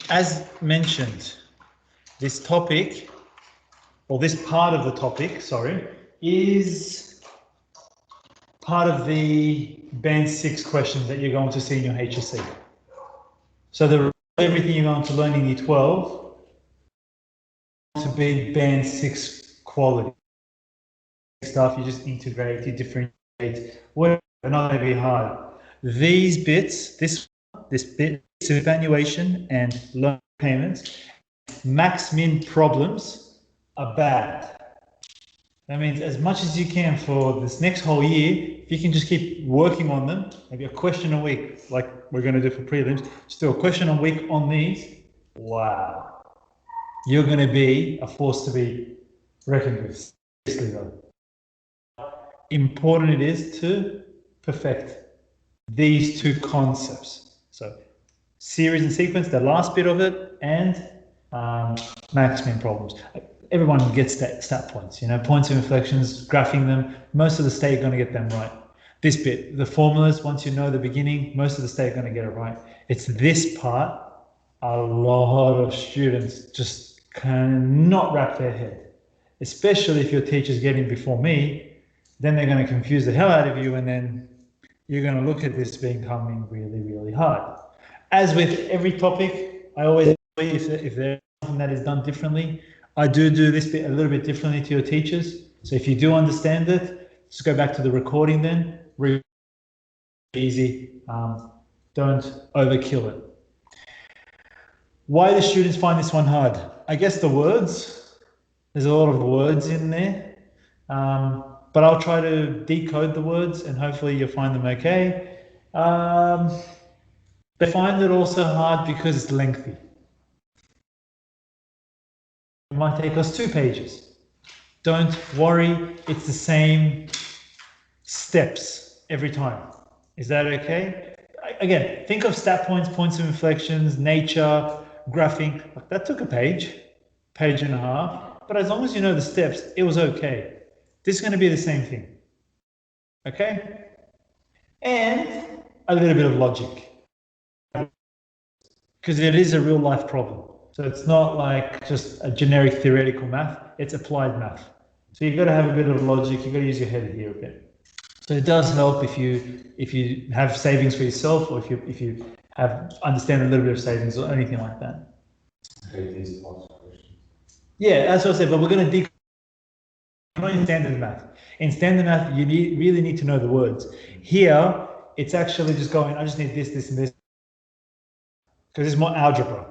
As mentioned, this topic, or this part of the topic, sorry, is part of the Band 6 questions that you're going to see in your HSC. So everything you're going to learn in Year 12 to be Band 6 quality stuff. You just integrate, you differentiate, whatever, not going to be hard. These bits, this bit, superannuation and loan payments, max-min problems are bad. That means as much as you can for this next whole year, if you can just keep working on them, maybe a question a week, like we're going to do for prelims, just do a question a week on these, wow. You're going to be a force to be reckoned with. Seriously though. Important it is to perfect these two concepts. So series and sequence, the last bit of it, and max-min problems. Everyone gets that stat points, you know, points of inflections, graphing them. Most of the state are going to get them right. This bit, the formulas, once you know the beginning, most of the state are going to get it right. It's this part, a lot of students just cannot wrap their head, especially if your teacher's getting before me, then they're going to confuse the hell out of you, and then you're going to look at this becoming really, really hard. As with every topic, I always, if there's something that is done differently, I do this bit a little bit differently to your teachers. So if you do understand it, just go back to the recording then. Easy. Don't overkill it. Why do students find this one hard? I guess the words. There's a lot of words in there. But I'll try to decode the words and hopefully you'll find them okay. They find it also hard because it's lengthy. It might take us 2 pages. Don't worry, it's the same steps every time. Is that okay? Again, think of stat points, points of inflections, nature, graphing. That took a page and a half. But as long as you know the steps, it was okay. This is going to be the same thing. Okay? And a little bit of logic. Because it is a real life problem. So it's not like just a generic theoretical math, it's applied math. So you've got to have a bit of logic, you've got to use your head here a bit. So it does help if you have savings for yourself, or if you understand a little bit of savings or anything like that. Yeah, that's what I said, but we're going to not in standard math. In standard math, you really need to know the words. Here, it's actually just going, I just need this, this, and this. Because it's more algebra.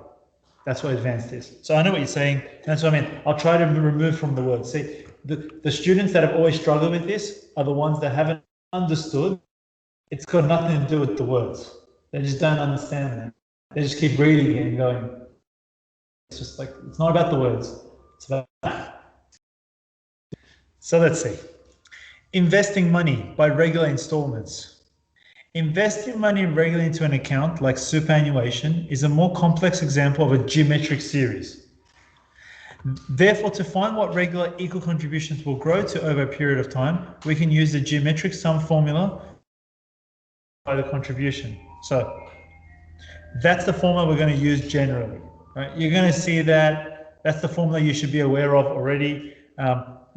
That's what advanced is. So I know what you're saying. That's what I mean. I'll try to remove from the words. See, the students that have always struggled with this are the ones that haven't understood. It's got nothing to do with the words. They just don't understand them. They just keep reading it and going. It's just like, it's not about the words. It's about that. So let's see. Investing money by regular installments. Investing money regularly into an account like superannuation is a more complex example of a geometric series. Therefore, to find what regular equal contributions will grow to over a period of time, we can use the geometric sum formula by the contribution. So that's the formula we're going to use generally. Right? You're going to see that that's the formula you should be aware of already.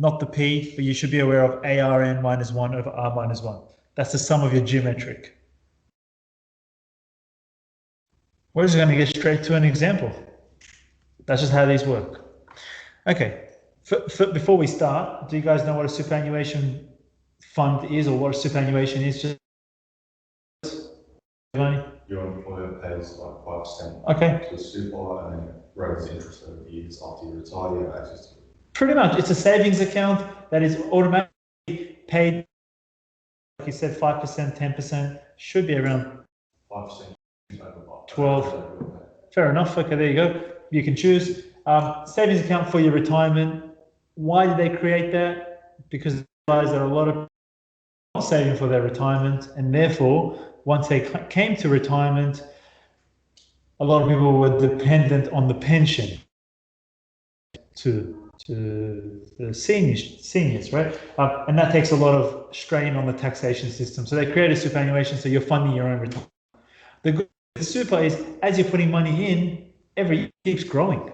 Not the P, but you should be aware of ARN minus 1 over R minus 1. That's the sum of your geometric. We're just going to get straight to an example. That's just how these work. Okay, before we start, do you guys know what a superannuation fund is, or what a superannuation is? Your employer pays like 5% okay. to the super, and then rates interest over the years after you retire, you have access to it. Pretty much, it's a savings account that is automatically paid. Like you said, 5%, 10%, should be around 5%. 12. Fair enough. Okay, there you go. You can choose. Savings account for your retirement. Why did they create that? Because they realized that a lot of people are not saving for their retirement, and therefore, once they came to retirement, a lot of people were dependent on the pension to the seniors, right? And that takes a lot of strain on the taxation system. So they created superannuation, so you're funding your own retirement. The good with super is, as you're putting money in, every year keeps growing.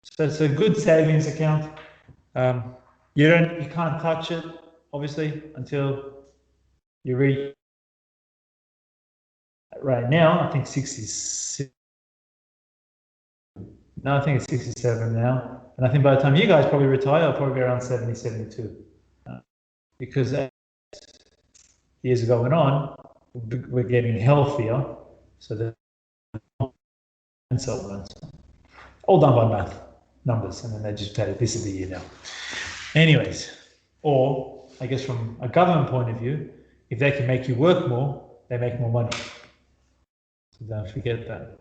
So it's a good savings account. You can't touch it, obviously, until you reach. Right now, I think 66. No, I think it's 67 now. And I think by the time you guys probably retire, I'll probably be around 70, 72. Because as years are going on, we're getting healthier. So that, and so on. All done by math, numbers, and then they just tell you this is the year now. Anyways, or I guess from a government point of view, if they can make you work more, they make more money. So don't forget that.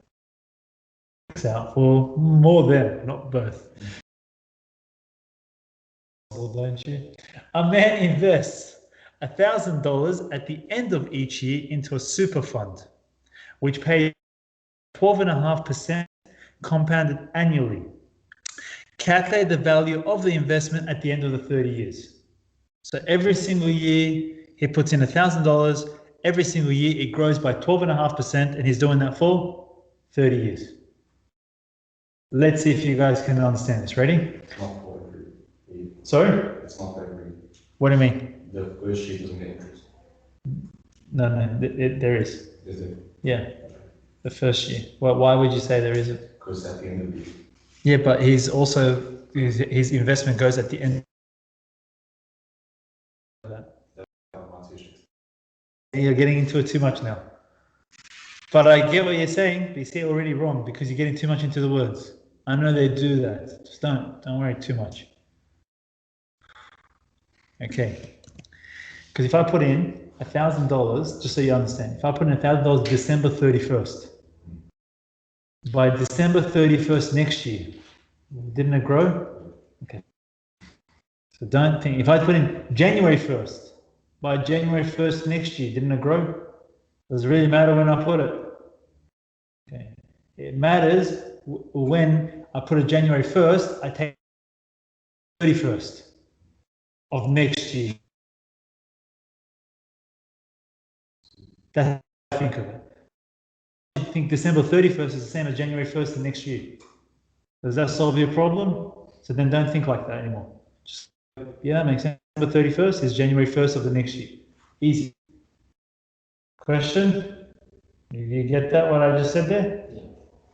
It's out for more than, not both. Don't you? A man invests $1,000 at the end of each year into a super fund, which pays 12.5% compounded annually. Calculate the value of the investment at the end of the 30 years. So every single year he puts in $1,000. Every single year it grows by 12.5%, and he's doing that for 30 years. Let's see if you guys can understand this. Ready? It's not for every. Sorry? It's not for every. What do you mean? The first year doesn't get interest. No, there is. Is it? Yeah, the first year. Well, why would you say there isn't? Because at the end of the year. Yeah, but he's also his investment goes at the end. You're getting into it too much now. But I get what you're saying, but you see it already wrong because you're getting too much into the words. I know they do that. Just don't worry too much. Okay. Because if I put in $1,000, just so you understand, if I put in $1,000 December 31st, by December 31st next year, didn't it grow? Okay. So don't think, if I put in January 1st, by January 1st next year, didn't it grow? Does it really matter when I put it? Okay. It matters when I put it January 1st, I take 31st of next year. That's how I think of it. I think December 31st is the same as January 1st of next year. Does that solve your problem? So then don't think like that anymore. Just, yeah, that makes sense. December 31st is January 1st of the next year. Easy. Question? You get that, what I just said there? Yeah.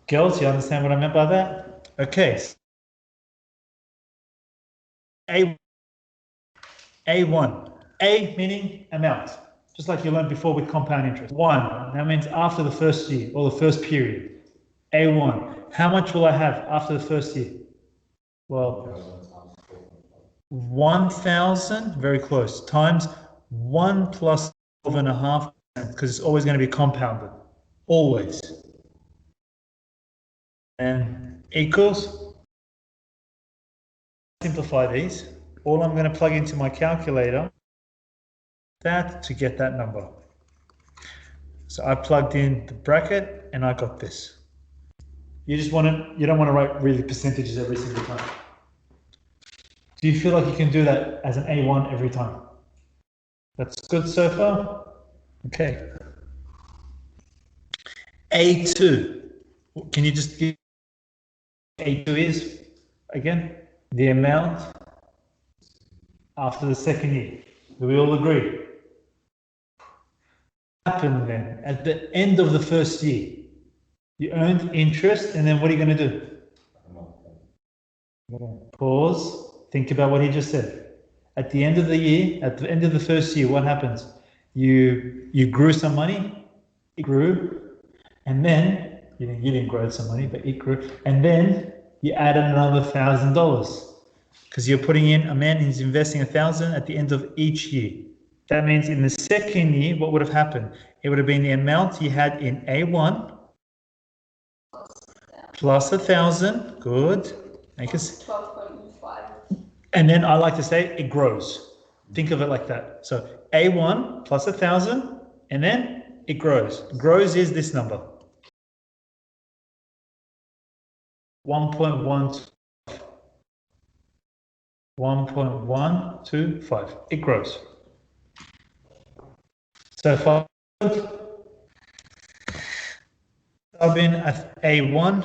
Girls, you understand what I meant by that? Okay. A1. A meaning amount. Just like you learned before with compound interest. 1, that means after the first year or the first period. A1. How much will I have after the first year? Well, 1,000, very close, times 1 plus 12.5%, because it's always going to be compounded. Always. And equals. Simplify these. All I'm going to plug into my calculator, that to get that number. So I plugged in the bracket and I got this. You don't want to write really percentages every single time. Do you feel like you can do that as an A1 every time? That's good so far? Okay. A2. Can you just give A2 is, again, the amount after the second year? Do we all agree? What happened then? At the end of the first year, you earned interest, and then what are you going to do? Pause. Think about what he just said. At the end of the year, at the end of the first year, what happens? You grew some money, it grew, and then you didn't grow some money, but it grew, and then you added another $1,000 because you're putting in, a man is investing 1,000 at the end of each year. That means in the second year, what would have happened? It would have been the amount you had in A1 plus 1,000. Good. Make us 12.5. And then I like to say it grows. Think of it like that. So A1 plus 1,000, and then it grows. Grows is this number. 1.125. 1.125. It grows. So far, I've been at A1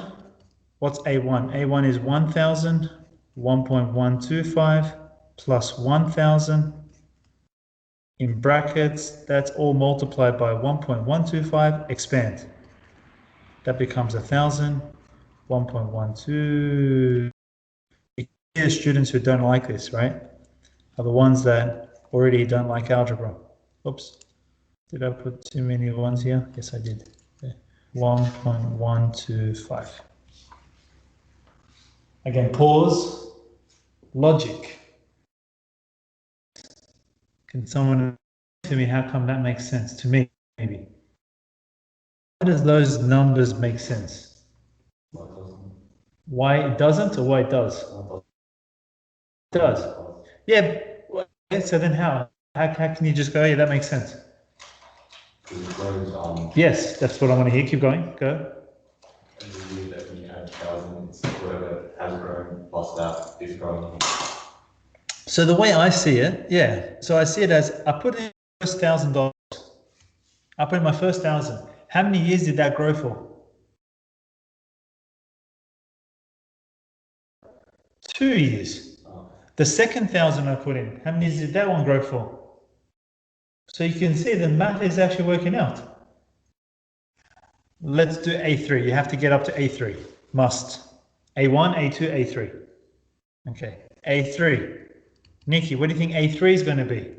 What's A1? A1 is 1,000, 1.125 plus 1,000 in brackets. That's all multiplied by 1.125, expand. That becomes 1,000, 1.12. Here, students who don't like this, right, are the ones that already don't like algebra. Oops, did I put too many ones here? Yes, I did. Okay. 1.125. Again, pause, logic. Can someone tell me how come that makes sense? To me, maybe. How does those numbers make sense? Why it doesn't or why it does? It does. Yeah, so then how? How can you just go, yeah, that makes sense? Yes, that's what I want to hear. Keep going. Go. Every year that when you add 1,000, it's whatever has grown plus that is growing. So the way I see it, yeah. So I see it as I put in first $1,000. I put in my first 1,000. How many years did that grow for? 2 years. The second 1,000 I put in, how many years did that one grow for? So you can see the math is actually working out. Let's do A3. You have to get up to A3. Must. A1, A2, A3. Okay. A3. Nikki, what do you think A3 is going to be?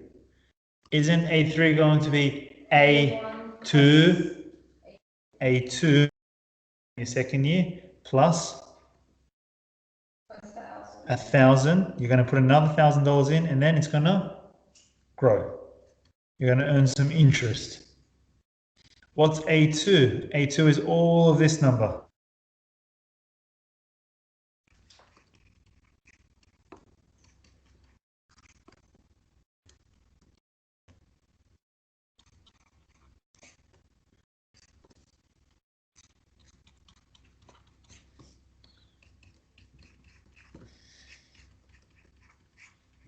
Isn't A3 going to be A2, A2 in your second year plus 1,000? You're going to put another $1,000 in and then it's going to grow. You're going to earn some interest. What's A2? A2 is all of this number.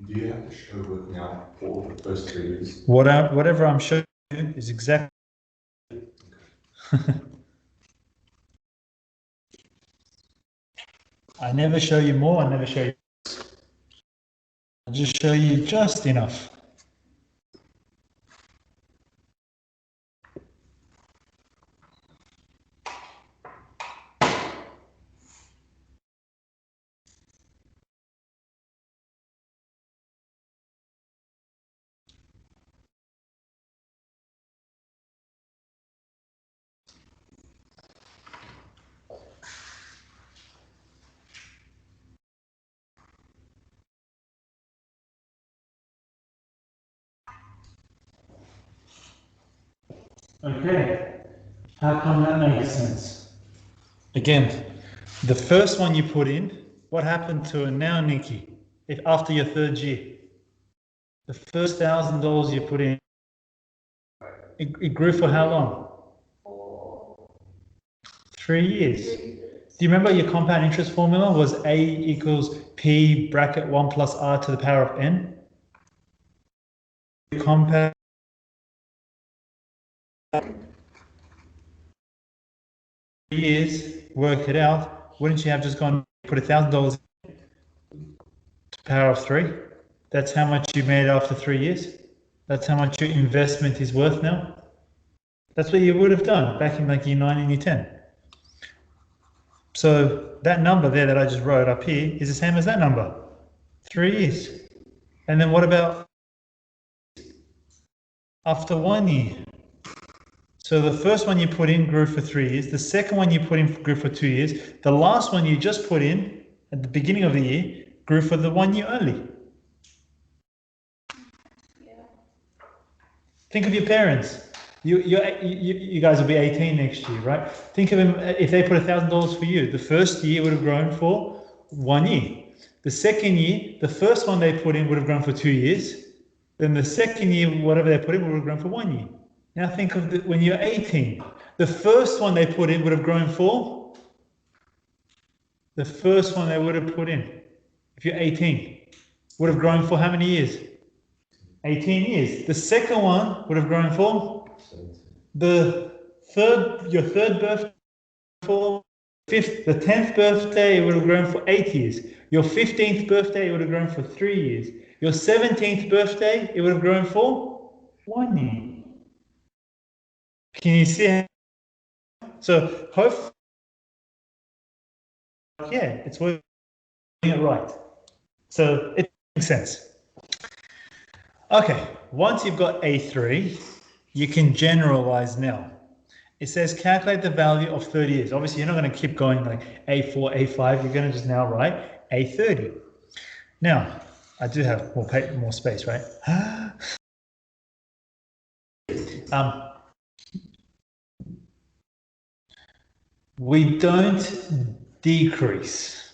Do you have to show working out for the first 3 years? Whatever I'm showing you is exactly. I never show you more, I never show you less. I just show you just enough. Okay, how come that makes sense? Again, the first one you put in, what happened to it now, Nikki? If after your third year, the first $1,000 you put in, it grew for how long? 3 years. Do you remember your compound interest formula was A equals P bracket 1 plus R to the power of N? Compound years, work it out. Wouldn't you have just gone put $1,000 to power of 3? That's how much you made after 3 years. That's how much your investment is worth now. That's what you would have done back in like year 9 and year 10. So that number there that I just wrote up here is the same as that number. 3 years. And then what about after 1 year? So the first one you put in grew for 3 years. The second one you put in grew for 2 years. The last one you just put in at the beginning of the year grew for the 1 year only. Think of your parents. You guys will be 18 next year, right? Think of them, if they put $1,000 for you, the first year would have grown for 1 year. The second year, the first one they put in would have grown for 2 years. Then the second year, whatever they put in would have grown for 1 year. Now think of when you're 18. The first one they put in would have grown for the first one they would have put in, if you're 18, would have grown for how many years? 18 years. The second one would have grown for your third birthday for the 10th birthday, it would have grown for 8 years. Your 15th birthday, it would have grown for 3 years. Your 17th birthday, it would have grown for 1 year. Can you see? So hopefully, yeah, it's working it right. So it makes sense. Okay, once you've got A3, you can generalize now. It says calculate the value of 30 years. Obviously, you're not going to keep going like A4, A5. You're going to just now write A30. Now, I do have more space, right? We don't decrease.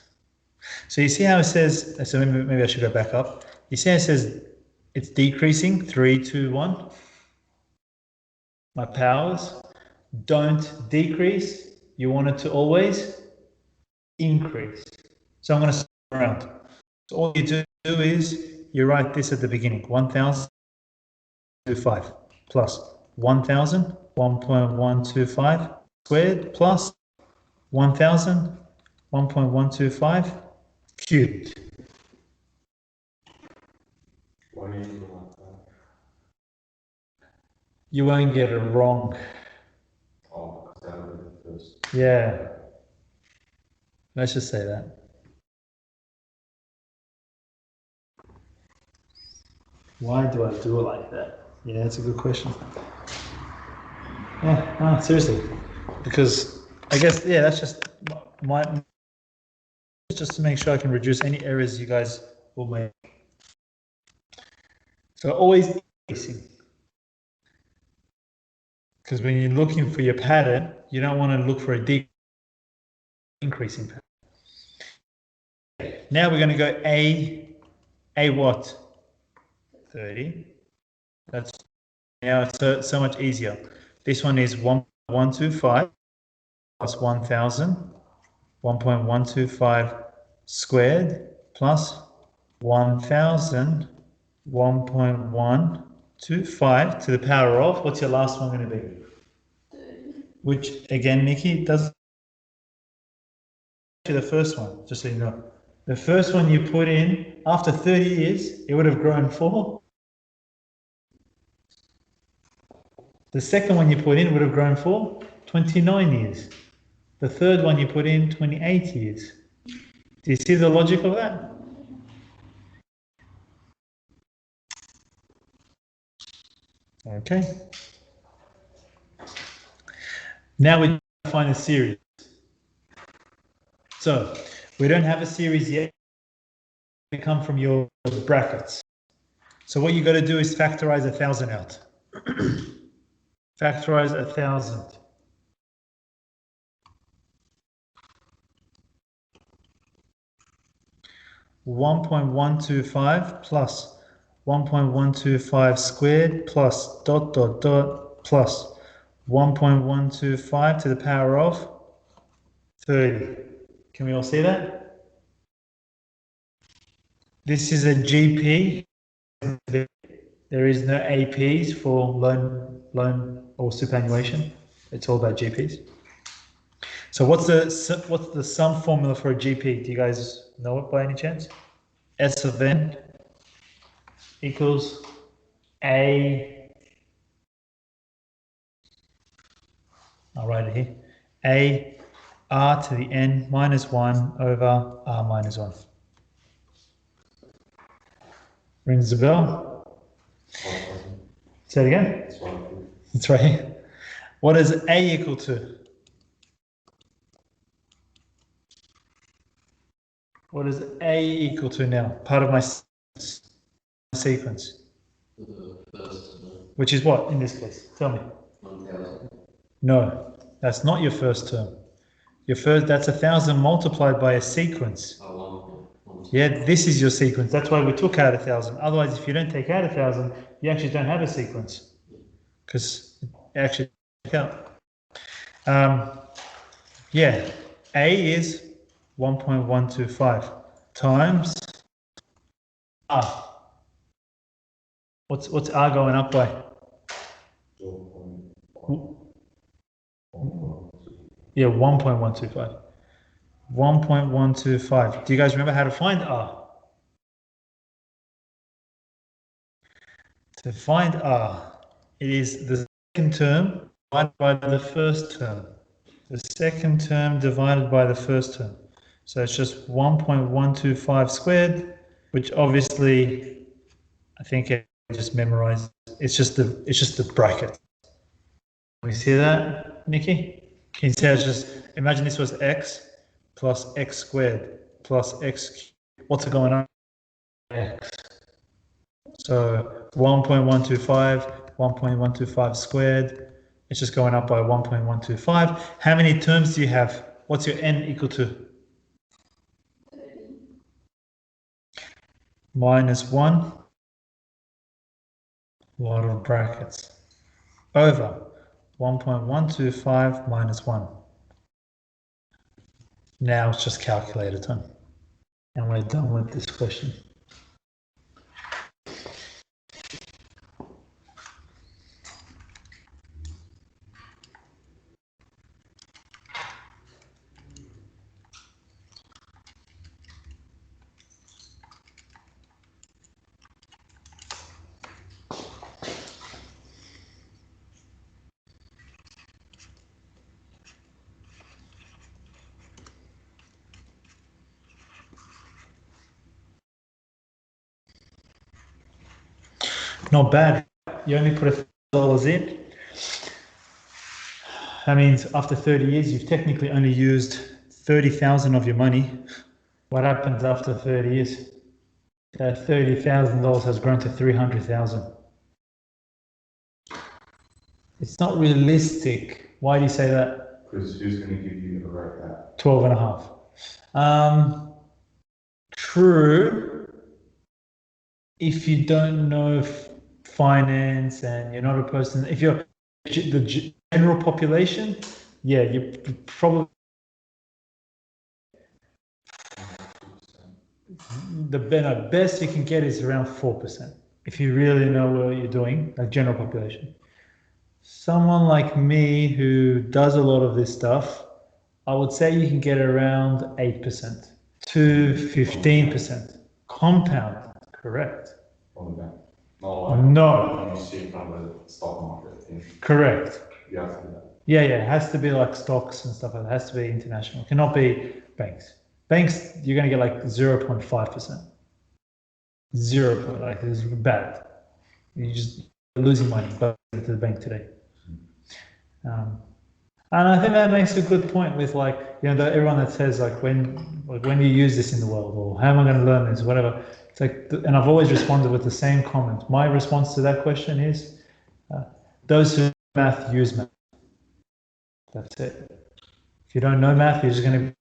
So you see how it says, so maybe I should go back up. You see how it says it's decreasing, 3, 2, 1. My powers don't decrease. You want it to always increase. So I'm going to start around. So all you do is you write this at the beginning, 1,025 plus 1,000, 1.125 squared plus 1,000, 1.125 cubed. You won't get it wrong. Oh, that would be the first. Yeah. Let's just say that. Why do I do it like that? Yeah, that's a good question. Yeah, no, seriously. Because I guess, yeah, that's just just to make sure I can reduce any errors you guys will make. So always increasing. Because when you're looking for your pattern, you don't want to look for a increasing pattern. Now we're going to go A what? 30. That's now it's so much easier. This one is 1.125 plus 1,000, 1.125 squared plus 1,000, 1.125 to the power of, what's your last one going to be? 30. Which again, Nikki, does the first one, just so you know. The first one you put in, after 30 years, it would have grown 4. The second one you put in would have grown for 29 years. The third one you put in, 28 years. Do you see the logic of that? Okay. Now we find a series. So we don't have a series yet. They come from your brackets. So what you got to do is factorize 1,000 out. Factorize 1,000. (1.125) plus 1.125 squared plus ... plus 1.125 to the power of 30. Can we all see that? This is a GP. There is no APs for loan or superannuation. It's all about GPs. So what's the sum formula for a GP? Do you guys know it by any chance? S of n equals A. I'll write it here. A r to the n minus 1 over r minus 1. Rings the bell? Say it again? It's right here. What is A equal to? What is A equal to now? Part of my sequence. Which is what in this case? Tell me. 1,000. No, that's not your first term. That's 1,000 multiplied by a sequence. Yeah, this is your sequence. That's why we took out 1,000. Otherwise, if you don't take out 1,000, you actually don't have a sequence. Because it actually count. Yeah, A is 1.125 times R. What's R going up by? Yeah, 1.125. 1.125. Do you guys remember how to find R? To find R, it is the second term divided by the first term. The second term divided by the first term. So it's just 1.125 squared, which obviously I think I just memorized. It's just the bracket. We see that, Nikki? Can you see it's just, imagine this was x plus x squared plus x. What's going on? X. So 1.125, 1.125 squared. It's just going up by 1.125. How many terms do you have? What's your n equal to? Minus 1. A lot of brackets. Over 1.125 minus 1. Now it's just calculator time. And we're done with this question. Not bad. You only put $1,000 in. That means after 30 years, you've technically only used 30,000 of your money. What happens after 30 years? That $30,000 has grown to 300,000. It's not realistic. Why do you say that? Because who's going to give you a right back? 12 and a half. True. If you don't know finance and you're not a person, if you're the general population, yeah, you probably, the best you can get is around 4%. If you really know what you're doing, like general population. Someone like me who does a lot of this stuff, I would say you can get around 8% to 15%. Compound, correct. On the bank. No. You see it from the stock market thing. Correct. You have to do that. Yeah, it has to be like stocks and stuff like that. It has to be international. It cannot be banks. Banks, you're going to get like 0.5%. 0, like it's bad. You're just losing money to the bank today. And I think that makes a good point with like, everyone that says like when do you use this in the world, or how am I going to learn this, whatever. It's like, and I've always responded with the same comment. My response to that question is, those who know math use math. That's it. If you don't know math, you're just going to be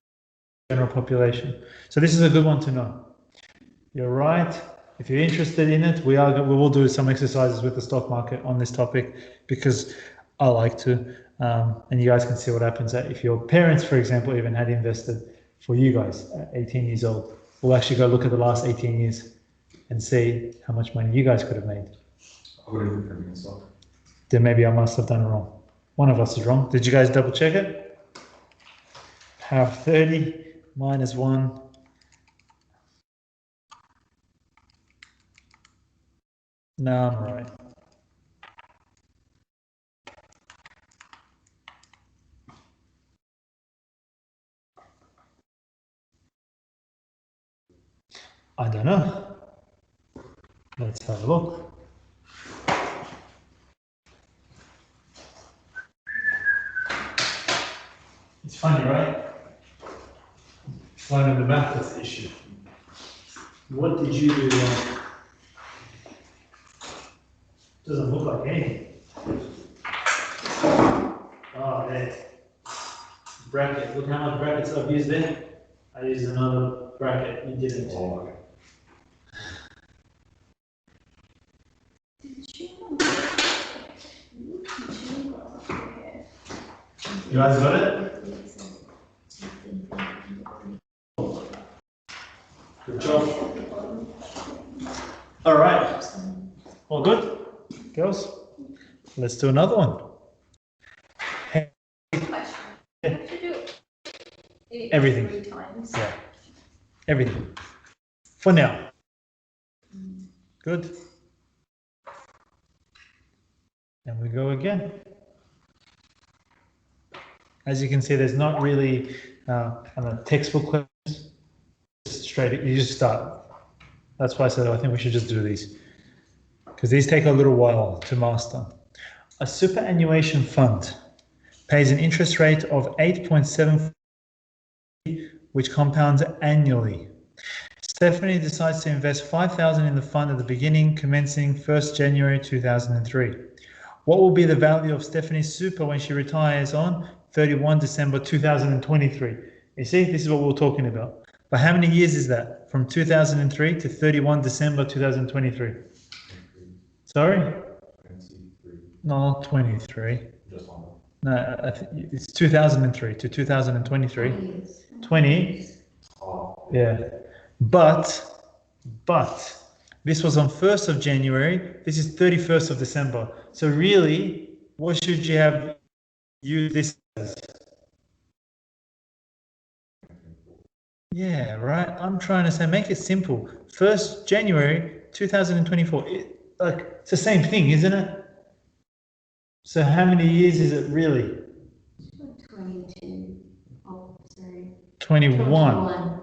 general population. So this is a good one to know. You're right. If you're interested in it, we will do some exercises with the stock market on this topic because I like to, and you guys can see what happens if your parents, for example, even had invested for you guys at 18 years old. We'll actually go look at the last 18 years and see how much money you guys could have made. I would have been stock. Then maybe I must have done it wrong. One of us is wrong. Did you guys double check it? Power of 30 minus 1. No, I'm right. I don't know. Let's have a look. It's funny, right? Slide in the back, that's the issue. What did you do wrong? Doesn't look like anything. Oh, there. Bracket. Look how much brackets I've used there. I used another bracket. You didn't. Oh, okay. You guys got it? Good job. All right. All good? Girls? Let's do another one. Everything. Nice. Yeah. Everything. For now. Good. And we go again. As you can see, there's not really on the textbook questions. Just straight, you just start. That's why I said I think we should just do these. Because these take a little while to master. A superannuation fund pays an interest rate of 8.7, which compounds annually. Stephanie decides to invest 5,000 in the fund at the beginning, commencing 1st January 2003. What will be the value of Stephanie's super when she retires on 31 December 2023? You see, this is what we're talking about. But how many years is that? From 2003 to 31 December 2023? Sorry? 23. No, 23. Just one. No, it's 2003 to 2023. 20. Oh, Yeah. But this was on 1st of January. This is 31st of December. So really, what should you have used this as? Yeah, right. I'm trying to say, make it simple. 1st January 2024. It's the same thing, isn't it? So how many years is it really? 22. Oh, sorry. 21.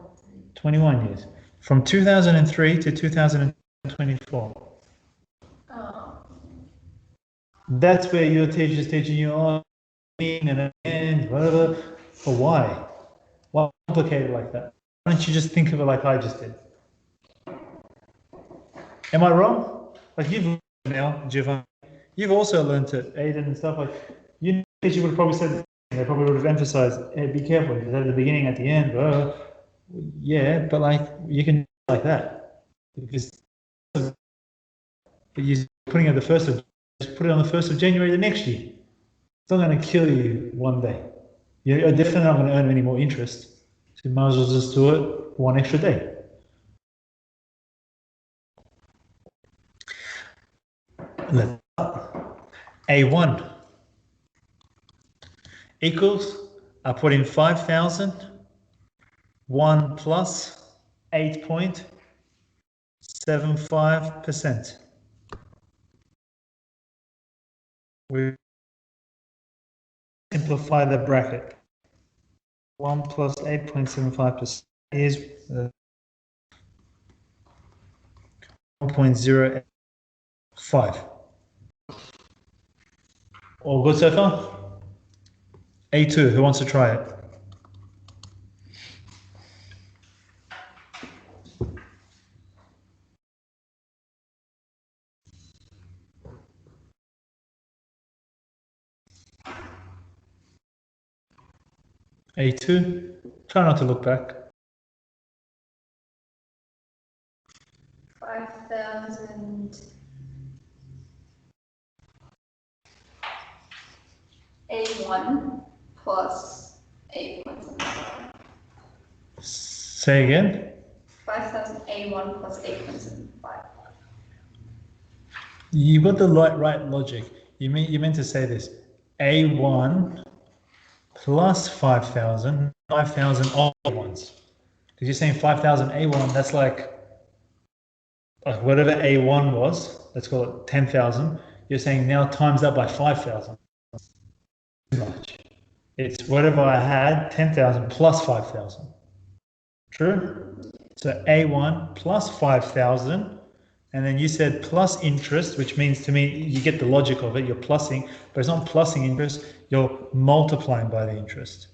21 years. From 2003 to 2024. Oh. That's where your teacher's teaching you on and whatever. But why? Why complicate it like that? Why don't you just think of it like I just did? Am I wrong? Like you've learned now, Giovanni. You've also learned it, Aiden and stuff like. Your teacher would have probably said. They probably would have emphasized, hey, be careful. Because at the beginning, at the end. Yeah, but like you can like that because. But you're putting it the first of. Just put it on the 1st of January the next year. It's not going to kill you one day. You're definitely not going to earn any more interest. So you might as well just do it one extra day. Let's start. A1 equals, I put in 5,000, 1 plus 8.75%. We simplify the bracket. 1 plus 8.75% is 1.05. All good so far? A2, who wants to try it? A2, try not to look back. 5,000. A1 plus 8.75. Say again. 5,000 A1 plus 8.75. You got the right logic. You meant to say this. A1 plus 5,000, 5,000 all ones. Because you're saying 5,000 A1, that's like whatever A1 was, let's call it 10,000. You're saying now times that by 5,000. Much. It's whatever I had, 10,000 plus 5,000. True? So A1 plus 5,000, and then you said plus interest, which means to me, you get the logic of it, you're plussing, but it's not plussing interest, you're multiplying by the interest.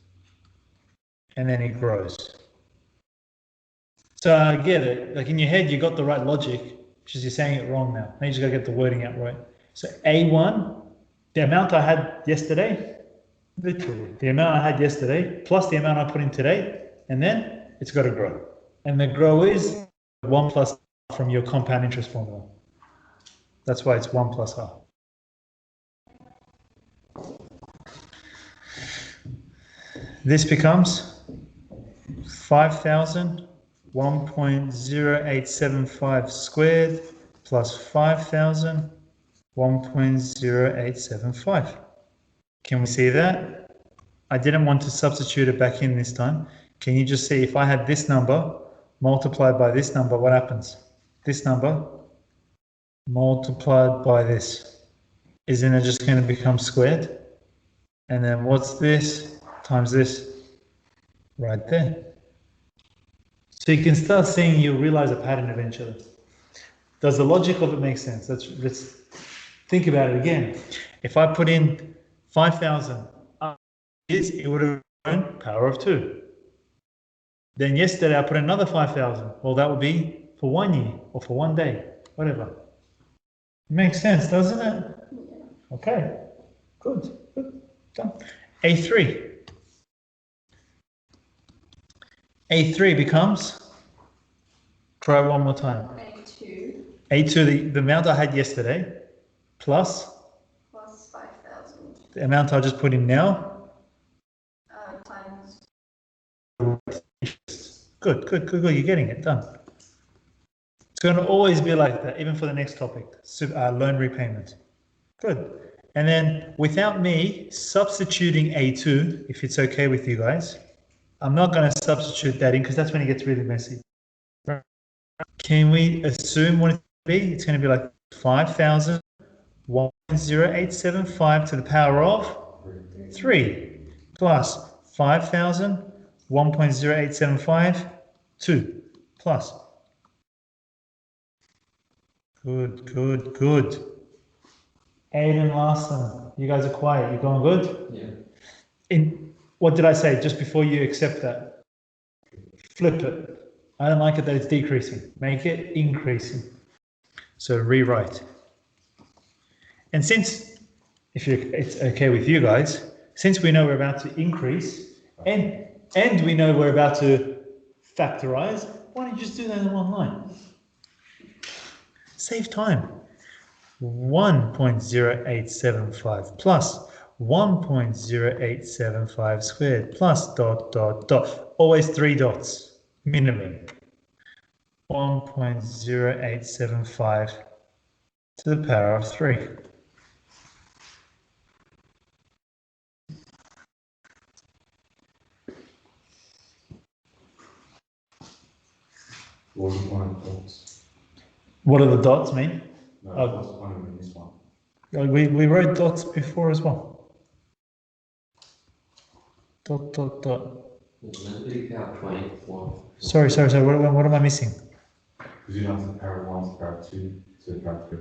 And then it grows. So I get it, like in your head, you got the right logic, it's just you're saying it wrong now. Now you just gotta get the wording out right. So A1, the amount I had yesterday, literally, the amount I had yesterday, plus the amount I put in today, and then it's got to grow. And the grow is 1 plus from your compound interest formula. That's why it's 1 plus R. This becomes 5,000, 1.0875 squared plus 5,000, 1.0875. Can we see that? I didn't want to substitute it back in this time. Can you just see if I had this number multiplied by this number, what happens? This number multiplied by this. Isn't it just going to become squared? And then what's this times this? Right there. So you can start seeing, you'll realize a pattern eventually. Does the logic of it make sense? Let's think about it again. If I put in 5,000, it would have been power of 2. Then yesterday I put another 5,000. Well, that would be for 1 year or for 1 day, whatever. Makes sense, doesn't it? Okay, good. Done. A3. A3 becomes, try it one more time. A2 A2, the amount I had yesterday, plus plus 5,000 the amount I just put in now. times. Good. You're getting it done. It's going to always be like that, even for the next topic, loan repayment. Good. And then without me substituting A2, if it's okay with you guys, I'm not going to substitute that in because that's when it gets really messy. Can we assume what it's going to be? It's going to be like 5,000, 1.0875 to the power of 3 plus 5,000, 1.0875, 2 plus. Good. Aiden Larson, you guys are quiet. You going good? Yeah. What did I say just before you accept that? Flip it. I don't like it that it's decreasing. Make it increasing. So rewrite. And since, it's okay with you guys, since we know we're about to increase and we know we're about to factorize, why don't you just do that in one line? Save time. 1.0875 plus 1.0875 squared plus ... Always 3 dots, minimum. 1.0875 to the power of 3. What's the point of dots? What do the dots mean? No, Oh. what's the point of this one? We wrote dots before as well. Dot. Sorry. What am I missing? Because you know it's the power of 1 to the power of 2 to the power of 3.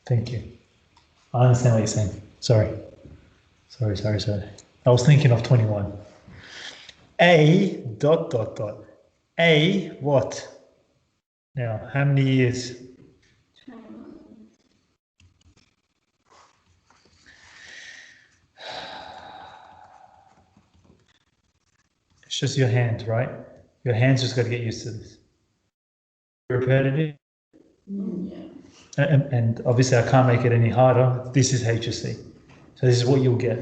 Thank you. I understand what you're saying. Sorry. I was thinking of 21. A ... A what? Now, how many years? 21. It's just your hand, right? Your hands just got to get used to this. Repetitive. Yeah. And obviously I can't make it any harder. This is HSC. So this is what you'll get.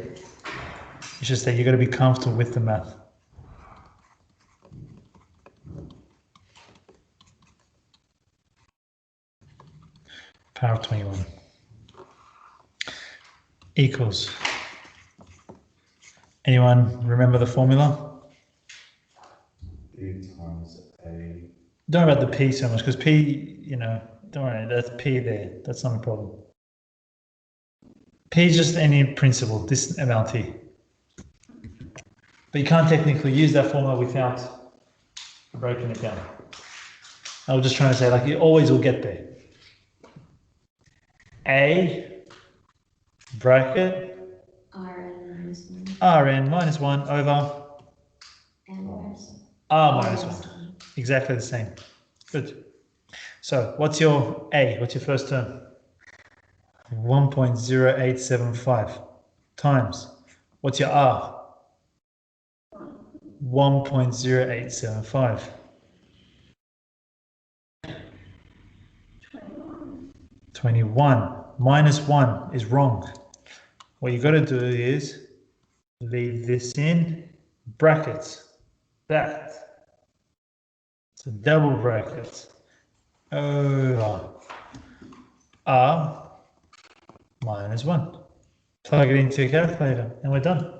It's just that you've got to be comfortable with the math. Power of 21 equals. Anyone remember the formula? D times A. Don't worry about the P so much because P, don't worry, that's P there. That's not a problem. P is just any principal, this amount here. But you can't technically use that formula without breaking it down. I was just trying to say, like, you always will get there. A bracket Rn minus 1 over R minus 1. Exactly the same. Good. So what's your A? What's your first term? 1.0875 times. What's your R? 1.0875. 21 minus 1 is wrong. What you got to do is leave this in brackets. That. So double brackets over R minus 1. Plug it into your calculator, and we're done.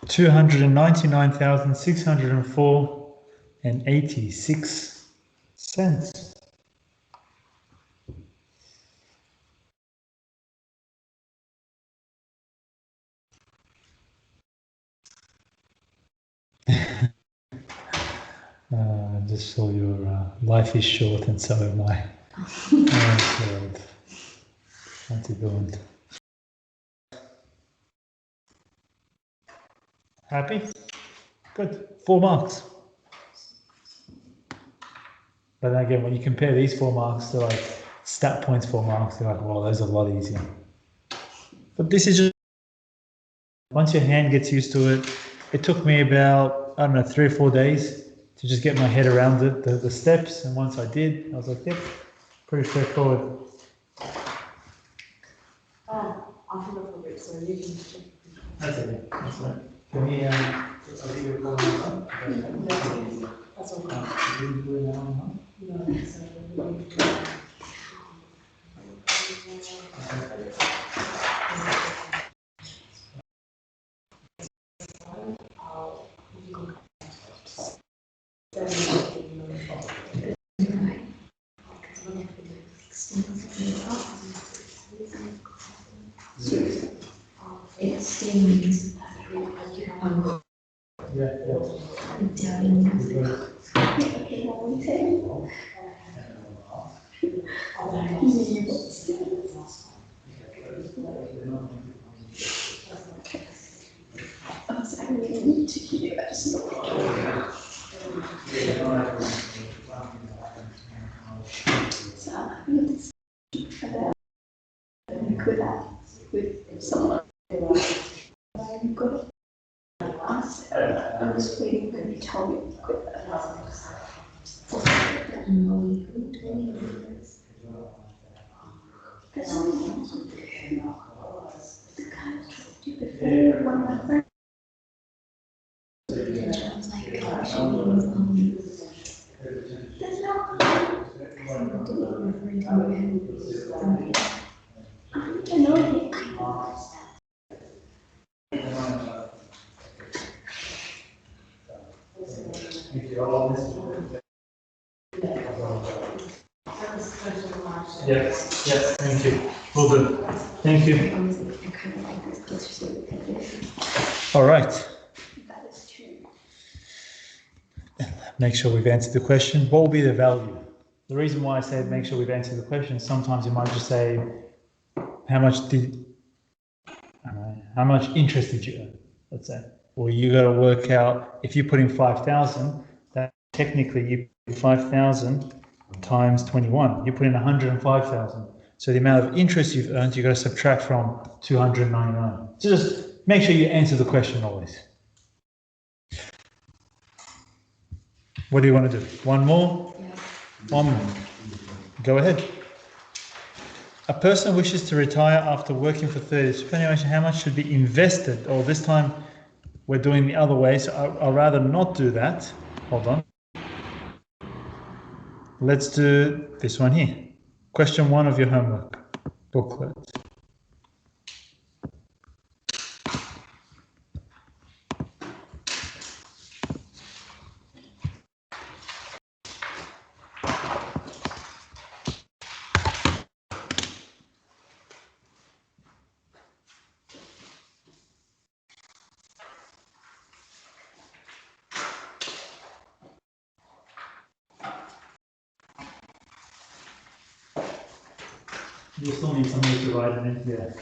$299,604.86. I just saw your life is short and so am I. Oh, God. What's he doing? Happy? Good. 4 marks. But then again, when you compare these 4 marks to like stat points 4 marks, you're like, well, those are a lot easier. But this is just, once your hand gets used to it, it took me about, I don't know, 3 or 4 days to just get my head around it, the steps. And once I did, I was like, yep, pretty straightforward. I forgot for it, so you can check. That's it. That's right. Can we, I'll give you a call now. That's all. You didn't do it now, No, so Yeah, Could have with someone. I was waiting for you to tell me. Yes, yes, thank you. Will do. Thank you. All right. That is true. Make sure we've answered the question. What will be the value? The reason why I said make sure we've answered the question, sometimes you might just say, how much interest did you earn? Let's say. Or you got to work out, if you put in 5,000, that technically you put 5,000 times 21. You put in 105,000. So the amount of interest you've earned, you've got to subtract from 299. So just make sure you answer the question always. What do you want to do? One more? One more. Go ahead. A person wishes to retire after working for 30 years. Superannuation, how much should be invested? Or this time we're doing the other way, so I'll rather not do that. Hold on. Let's do this one here. Question 1 of your homework booklet. You still need somebody to write it in here.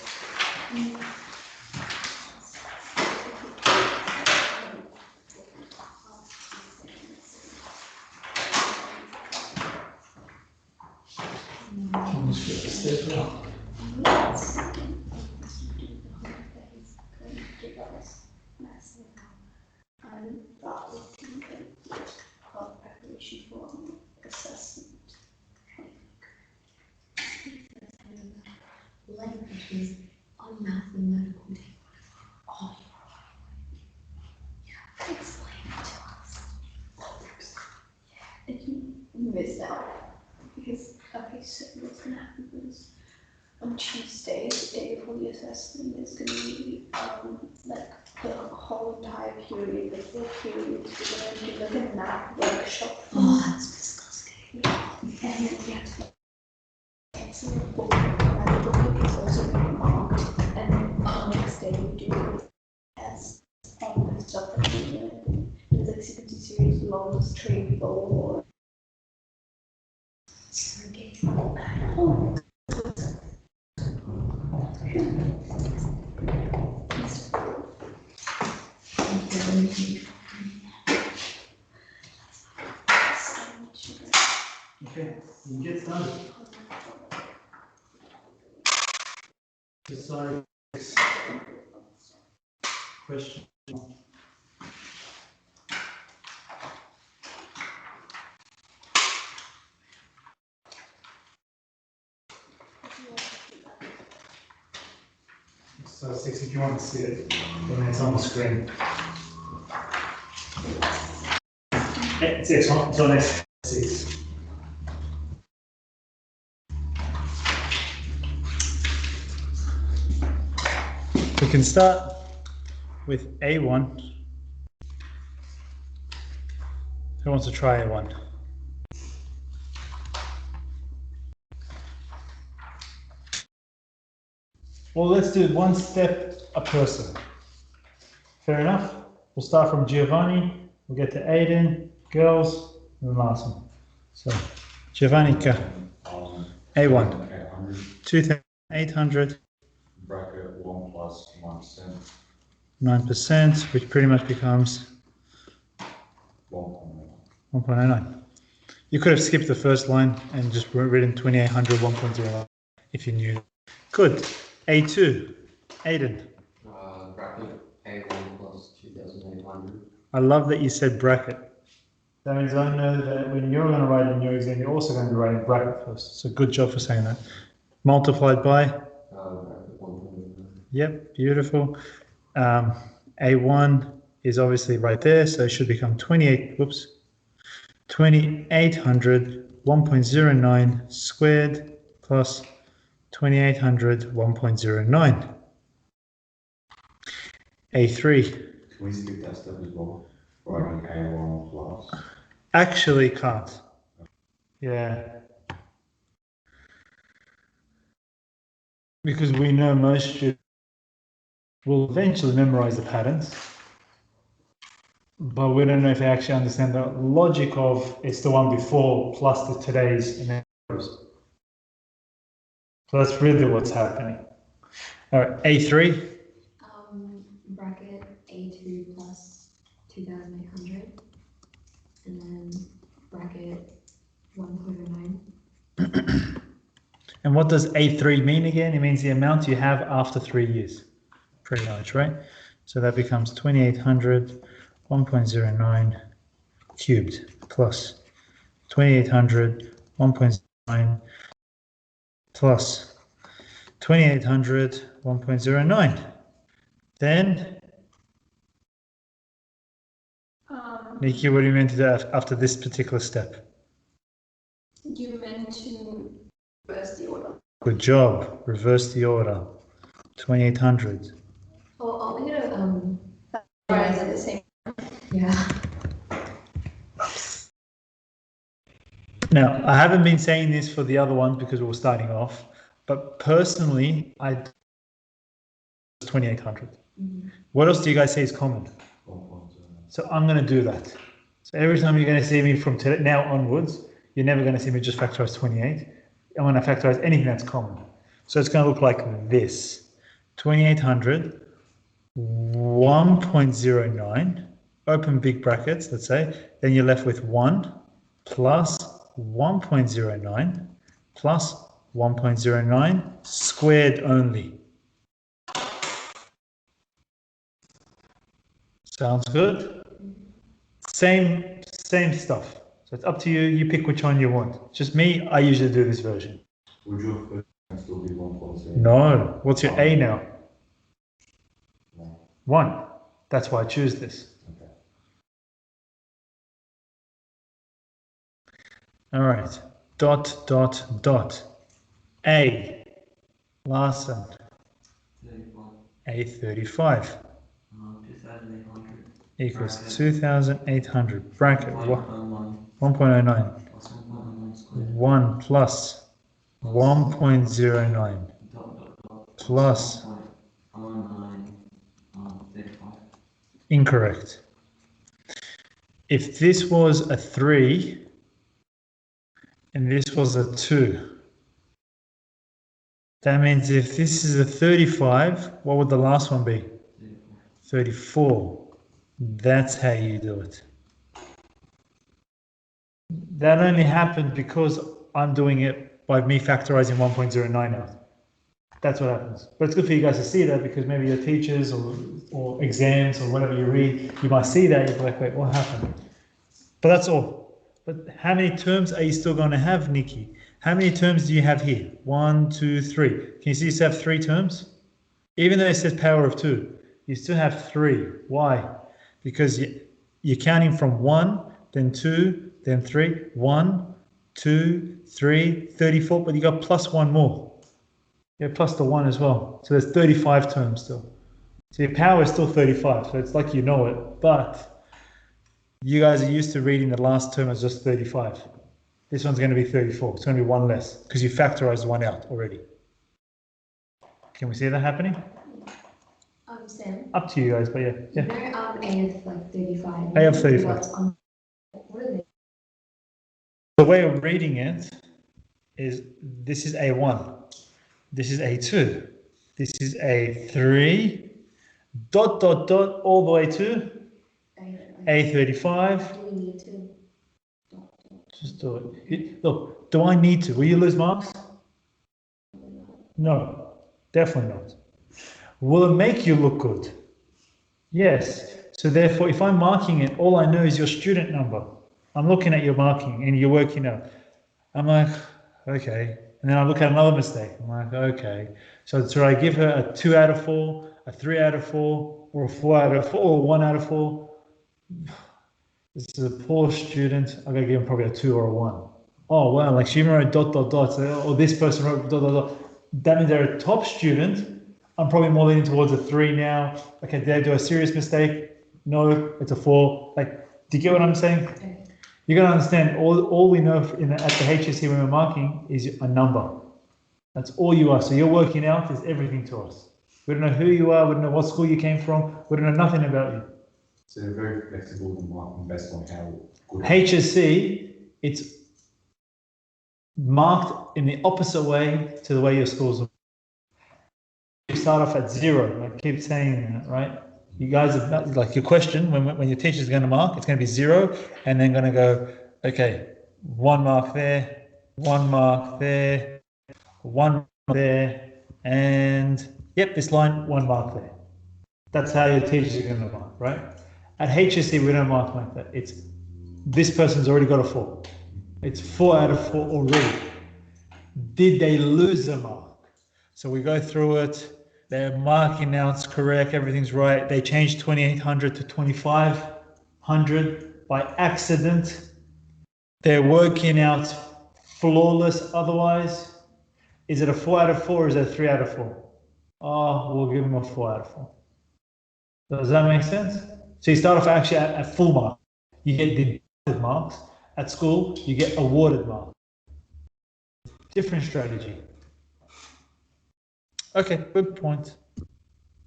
mathematical table. Oh. Yeah, explain it to us. Yeah, and you missed out. Because, okay, so what's gonna happen is on Tuesday, the day before the assessment, there's gonna be, like, the whole entire period, like, 4 periods, we're gonna do like a math workshop. Oh, that's disgusting. And then we have to answer a book, and the book is also being marked, and the next day we do tests on the stuff that we learned. There's like 60 series long, straight or So gay. oh. Okay, you can get started. Sorry. Question. So 6, if you want to see it, then it's on the screen. It's on S6. We can start with A1. Who wants to try A1? Well, let's do one step a person. Fair enough? We'll start from Giovanni, we'll get to Aiden, girls, and the last one. So, Giovanni, A1, 800, 2,800, bracket 1 plus 1%, 9%, which pretty much becomes 1.9. 1.09. You could have skipped the first line and just written 2,800, 1.09 if you knew. Good. A2, Aiden. Bracket A1 plus 2,800. I love that you said bracket. That means I know that when you're going to write in your exam, you're also going to be writing bracket first. So good job for saying that. Multiplied by? Bracket 1.9. Yep, beautiful. A1 is obviously right there, so it should become 2,800, 1.09 squared plus 2,800, 1.09. A3. Can we skip that step as well? Writing A1 plus. Actually can't. Yeah. Because we know most students will eventually memorize the patterns, but we don't know if they actually understand the logic of it's the one before plus the today's and then those. So that's really what's happening. All right, A3. Bracket A2 plus 2,800. And then bracket 1.09. And what does A3 mean again? It means the amount you have after 3 years, pretty much, right? So that becomes 2,800, 1.09 cubed plus 2,800, 1.09 plus 2,800, 1.09. Then, Nikki, what do you mean to do after this particular step? You meant to reverse the order. Good job. Reverse the order. 2,800. Oh, are we gonna Right, at the same. yeah. Now, I haven't been saying this for the other ones because we were starting off, but personally, I 2,800. What else do you guys say is common? 1.9. So I'm going to do that. So every time you're going to see me from today, now onwards, you're never going to see me just factorize 28. I'm going to factorize anything that's common. So it's going to look like this. 2,800, 1.09, open big brackets, let's say. Then you're left with 1 plus 1.09 plus 1.09 squared only. Sounds good? Same stuff. So it's up to you. You pick which one you want. Just me, I usually do this version. Would your first still be 1.0? No. What's your A now? 1. That's why I choose this. Okay. All right. Dot, dot, dot. A. Last one. 35. A 35 2,800. equals Bracket. 2,800. Bracket. 1.11 1.09. plus 1.11 squared. 1 plus 1.09 Dot. plus 1.09 35. incorrect. If this was a 3 and this was a 2, that means if this is a 35, what would the last one be? 34. That's how you do it. That only happened because I'm doing it by me factorizing 1.09 out. That's what happens. But it's good for you guys to see that, because maybe your teachers or exams or whatever you read, you might see that, you're like, wait, what happened? But that's all. But how many terms are you still going to have, Nikki? How many terms do you have here? 1, 2, 3. Can you see you have 3 terms? Even though it says power of 2, you still have 3. Why? Because you're counting from 1, then 2, then 3. 1, 2, 3, 34, but you got plus 1 more. Yeah, plus the 1 as well. So there's 35 terms still. So your power is still 35. So it's like you know it, but you guys are used to reading the last term as just 35. This one's going to be 34. It's going to be 1 less because you factorized 1 out already. Can we see that happening? Sam, Up to you guys, but yeah. you know, A is like 35. A of 35. What are they? The way of reading it is this is A1. This is A2. This is A3. Dot, dot, dot, all the way to A35. Do we need to? Just do it. Look, do I need to? Will you lose marks? No, definitely not. Will it make you look good? Yes. So therefore, if I'm marking it, all I know is your student number. I'm looking at your marking and you're working out. I'm like, okay. And then I look at another mistake. I'm like, okay. So should I give her a 2 out of 4, a 3 out of 4, or a 4 out of 4, or 1 out of 4? This is a poor student. I'm going to give him probably a 2 or a 1. Oh, wow. Like she even wrote dot, dot, dot. So, or this person wrote dot, dot, dot. That means they're a top student. I'm probably more leaning towards a 3 now. Okay, did I do a serious mistake? No, it's a 4. Like, do you get what I'm saying? Okay. You got to understand, all we know at the HSC when we're marking is a number. That's all you are. So your working out is everything to us. We don't know who you are. We don't know what school you came from. We don't know nothing about you. So they're very flexible in marking based on how good. HSC, it's marked in the opposite way to the way your schools are. You start off at 0. I keep saying that, right? You guys are not, like your question when your teacher's going to mark, it's going to be 0, and then going to go, okay, 1 mark there, 1 mark there, 1 mark there, and yep, this line, 1 mark there. That's how your teachers are going to mark, right? At HSC, we don't mark like that. It's this person's already got a 4. It's 4 out of 4 already. Did they lose a mark? So we go through it. Their marking now it's correct. Everything's right. They changed 2,800 to 2,500 by accident. They're working out flawless. Otherwise, is it a 4 out of 4 or is it a 3 out of 4? Oh, we'll give them a 4 out of 4. Does that make sense? So you start off actually at full mark. You get deducted marks. At school, you get awarded marks. Different strategy. Okay, good point.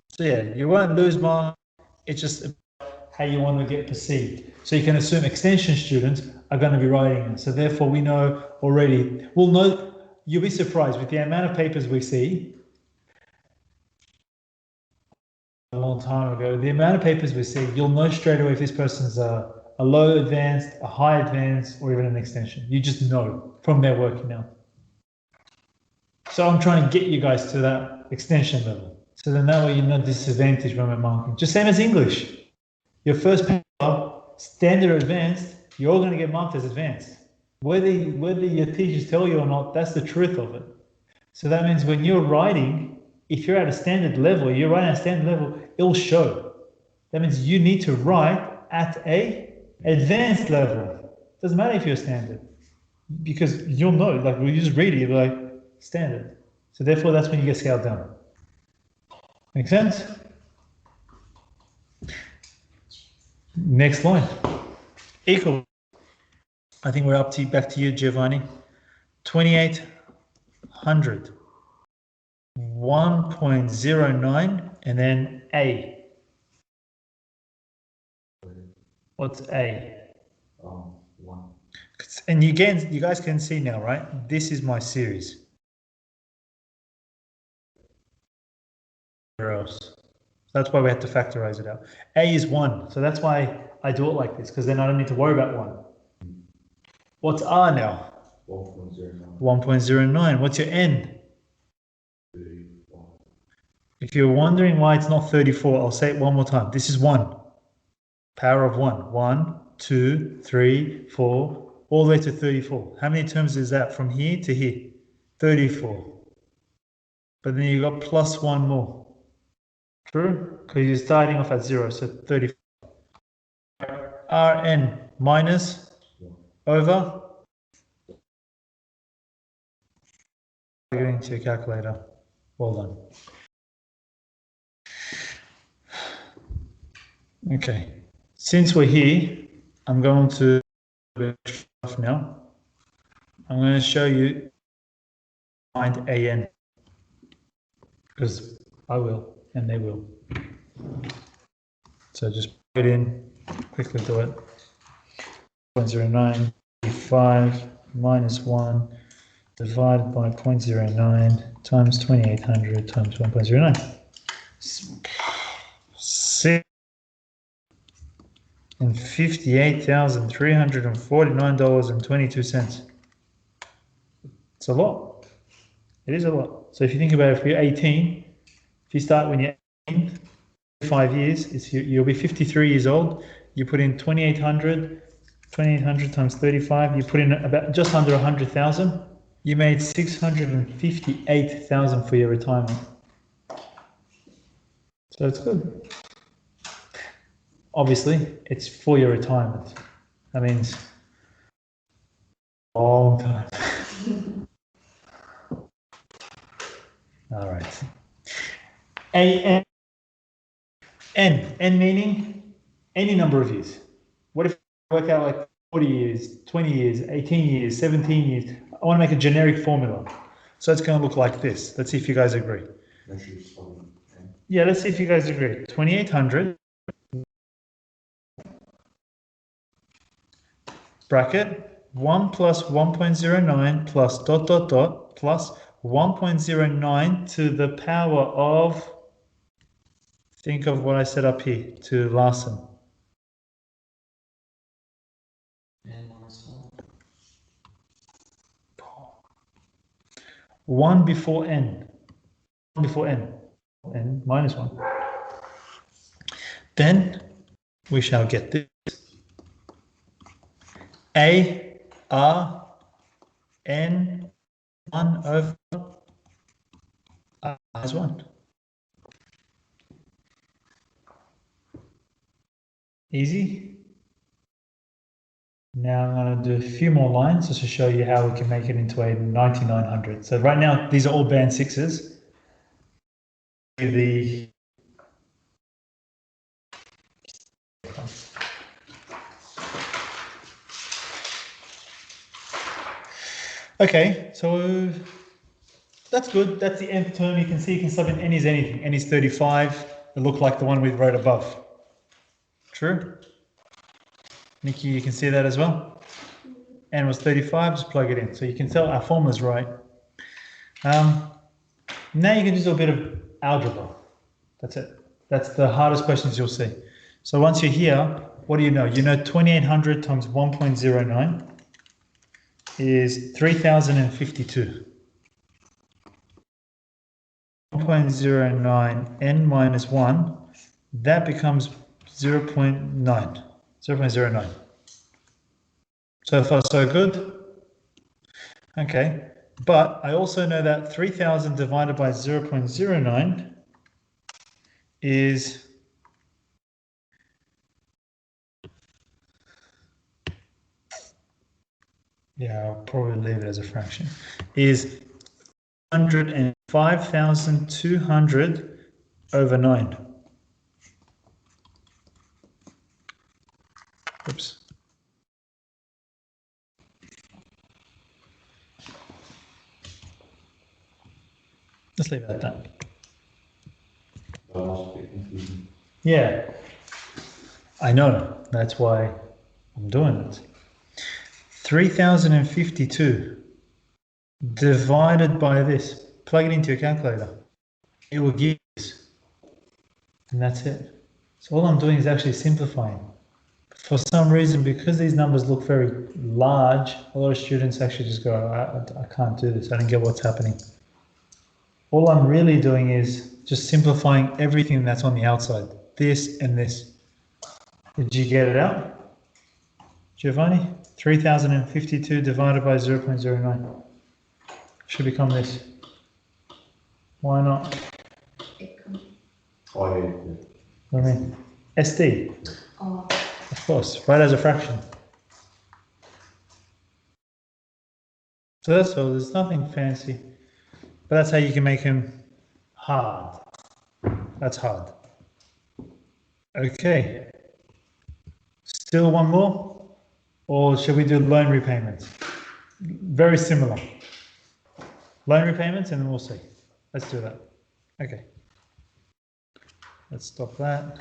So yeah, you won't lose marks. It's just how you want to get perceived. So you can assume extension students are going to be writing it. So therefore we know already, we'll know, you'll be surprised with the amount of papers we see. A long time ago, the amount of papers we see, you'll know straight away if this person's a low advanced, a high advanced, or even an extension. You just know from their working out. So I'm trying to get you guys to that extension level. So then that way you're not disadvantaged when we're marking. Just same as English. Your first paper, standard or advanced, you're all going to get marked as advanced. Whether your teachers tell you or not, that's the truth of it. So that means when you're writing, if you're at a standard level, you're writing at a standard level, it'll show. That means you need to write at a advanced level. Doesn't matter if you're standard, because you'll know, like when you just read it, you'll be like, standard. So therefore, that's when you get scaled down. Make sense? Next line. Equal. I think we're back to you, Giovanni. 2800. 1.09 and then A. What's A? 1. And you guys can see now, right? This is my series. Where else? That's why we have to factorize it out. A is 1, so that's why I do it like this, because then I don't need to worry about 1. What's R now? 1.09. 1.09. What's your N? 34. If you're wondering why it's not 34, I'll say it one more time. This is 1. Power of 1. 1, 2, 3, 4, all the way to 34. How many terms is that from here to here? 34. But then you got plus 1 more. True? Because you're starting off at 0, so 34. Rn minus over. Get into your calculator. Well done. Okay. Since we're here, I'm going to now. I'm going to show you find AN, because I will and they will. So just put it in, quickly do it. 0.0935 minus 1 divided by 0.09 times 2800 times 1.09. $58,349.22. It's a lot. It is a lot. So if you think about it, if you're 18, if you start when you're 18, 5 years, you'll be 53 years old. You put in 2,800 times 35. You put in about just under 100,000. You made 658,000 for your retirement. So it's good. Obviously, it's for your retirement. That means a long time. All right. N meaning any number of years. What if I work out like 40 years, 20 years, 18 years, 17 years? I want to make a generic formula. So it's going to look like this. Let's see if you guys agree. Yeah, let's see if you guys agree. 2,800 bracket 1 plus 1.09 plus dot dot dot plus 1.09 to the power of, think of what I said up here to Larson. N minus 1. 1 before n. 1 before n. N minus 1. Then we shall get this. A R N 1 over R minus 1. Easy. Now I'm going to do a few more lines just to show you how we can make it into a 9900. So right now, these are all band 6s. Okay, so that's good. That's the nth term. You can see you can sub in n is anything. N is 35. It looked like the one we wrote above. True? Nikki, you can see that as well. N was 35, just plug it in. So you can tell our formula's right. Now you can just do a bit of algebra. That's it. That's the hardest questions you'll see. So once you're here, what do you know? You know 2,800 times 1.09 is 3,052. 1.09 n minus 1, that becomes 0.9. 0.09. So far, so good. Okay, but I also know that 3,000 divided by 0.09 is Yeah, I'll probably leave it as a fraction, is 105,200 over 9. Oops. Let's leave it at that. That must be confusing. Yeah, I know. That's why I'm doing it. 3,052 divided by this. Plug it into your calculator. It will give this. And that's it. So all I'm doing is actually simplifying. For some reason, because these numbers look very large, a lot of students actually just go, I can't do this. I don't get what's happening. All I'm really doing is just simplifying everything that's on the outside. This and this. Did you get it out? Giovanni? 3,052 divided by 0.09 should become this. Why not? It comes, Oh, yeah, What do I mean? SD, oh, of course, right as a fraction. So that's all, there's nothing fancy. But that's how you can make them hard. That's hard. Okay. Still one more? Or should we do loan repayments? Very similar. Loan repayments and then we'll see. Let's do that. Okay. Let's stop that.